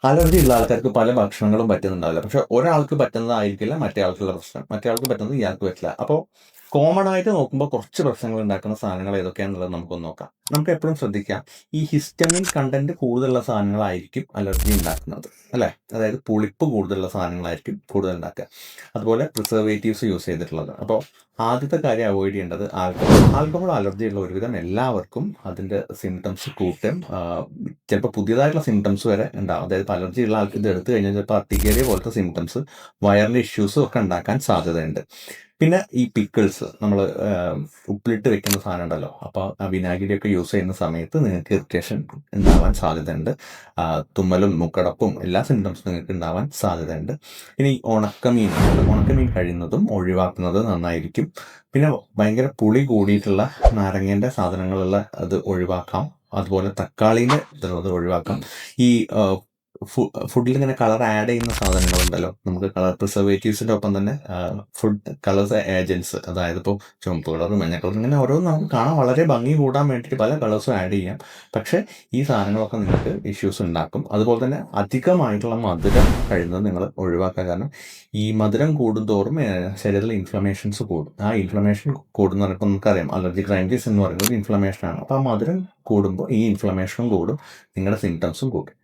Allergy ഉള്ള ആൾക്കാർക്ക് പല ഭക്ഷണങ്ങളും പറ്റുന്നുണ്ടാവില്ല. പക്ഷെ ഒരാൾക്ക് പറ്റുന്നതായിരിക്കില്ല മറ്റേ ആൾക്കുള്ള പ്രശ്നം. മറ്റേ ആൾക്ക് പറ്റുന്നത് ഇയാൾക്ക് പറ്റില്ല. അപ്പോൾ കോമൺ ആയിട്ട് നോക്കുമ്പോൾ കുറച്ച് പ്രശ്നങ്ങൾ ഉണ്ടാക്കുന്ന സാധനങ്ങൾ ഏതൊക്കെയാണെന്നുള്ളത് നമുക്കൊന്ന് നോക്കാം. നമുക്ക് എപ്പോഴും ശ്രദ്ധിക്കാം, ഈ ഹിസ്റ്റമിൻ കണ്ടന്റ് കൂടുതലുള്ള സാധനങ്ങളായിരിക്കും അലർജി ഉണ്ടാക്കുന്നത്, അല്ലേ? അതായത് പുളിപ്പ് കൂടുതലുള്ള സാധനങ്ങളായിരിക്കും കൂടുതൽ ഉണ്ടാക്കുക. അതുപോലെ പ്രിസർവേറ്റീവ്സ് യൂസ് ചെയ്തിട്ടുള്ളത്. അപ്പോൾ ആദ്യത്തെ കാര്യം അവോയ്ഡ് ചെയ്യേണ്ടത് ആൽക്കഹോൾ. ആൽക്കഹോൾ അലർജി ഉള്ള ഒരുവിധം എല്ലാവർക്കും അതിൻ്റെ സിംറ്റംസ് കൂട്ടും, ചിലപ്പോൾ പുതിയതായിട്ടുള്ള സിംറ്റംസ് വരെ ഉണ്ടാവും. അതായത് അലർജി ഉള്ള ആൾക്ക് ഇത് എടുത്തു കഴിഞ്ഞാൽ ചിലപ്പോൾ അർട്ടിക്കേരിയ പോലത്തെ സിംറ്റംസ്, വയറിൻ്റെ ഇഷ്യൂസും ഒക്കെ ഉണ്ടാക്കാൻ സാധ്യതയുണ്ട്. പിന്നെ ഈ പിക്കിൾസ് നമ്മൾ ഉപ്പിലിട്ട് വെക്കുന്ന സാധനം ഉണ്ടല്ലോ, അപ്പോൾ ആ വിനാഗിരിയൊക്കെ യൂസ് ചെയ്യുന്ന സമയത്ത് നിങ്ങൾക്ക് ഇറിറ്റേഷൻ ഉണ്ടാവാൻ സാധ്യതയുണ്ട്. തുമ്മലും മൂക്കടപ്പും എല്ലാ സിംറ്റംസും നിങ്ങൾക്ക് ഉണ്ടാവാൻ സാധ്യതയുണ്ട്. പിന്നെ ഈ ഉണക്കമീൻ കഴിയുന്നതും ഒഴിവാക്കുന്നത് നന്നായിരിക്കും. പിന്നെ ഭയങ്കര പുളി കൂടിയിട്ടുള്ള നാരങ്ങേൻ്റെ സാധനങ്ങളുള്ള അത് ഒഴിവാക്കാം. അതുപോലെ തക്കാളീൻ്റെ ഇതുള്ളത് ഒഴിവാക്കാം. ഈ ഫുഡിൽ ഇങ്ങനെ കളർ ആഡ് ചെയ്യുന്ന സാധനങ്ങളുണ്ടല്ലോ, നമുക്ക് കളർ പ്രിസർവേറ്റീവ്സിൻ്റെ ഒപ്പം തന്നെ ഫുഡ് കളേഴ്സ് ഏജൻസ്, അതായത് ഇപ്പോൾ ചുവപ്പ് കളർ, മഞ്ഞ കളർ, ഇങ്ങനെ ഓരോന്ന് നമുക്ക് കാണാൻ വളരെ ഭംഗി കൂടാൻ വേണ്ടിയിട്ട് പല കളേഴ്സും ആഡ് ചെയ്യാം. പക്ഷേ ഈ സാധനങ്ങളൊക്കെ നിങ്ങൾക്ക് ഇഷ്യൂസ് ഉണ്ടാക്കും. അതുപോലെ തന്നെ അധികമായിട്ടുള്ള മധുരം കഴിയുന്നത് നിങ്ങൾ ഒഴിവാക്കുക. കാരണം ഈ മധുരം കൂടുന്തോറും ശരീരത്തിൽ ഇൻഫ്ലമേഷൻസ് കൂടും. ആ ഇൻഫ്ലമേഷൻ കൂടുന്ന പറയുമ്പോൾ നമുക്കറിയാം അലർജിക് റൈനൈറ്റിസ് എന്ന് പറയുന്നത് ഇൻഫ്ലമേഷനാണ്. അപ്പോൾ ആ മധുരം കൂടുമ്പോൾ ഈ ഇൻഫ്ലമേഷനും കൂടും, നിങ്ങളുടെ സിംറ്റംസും കൂടും.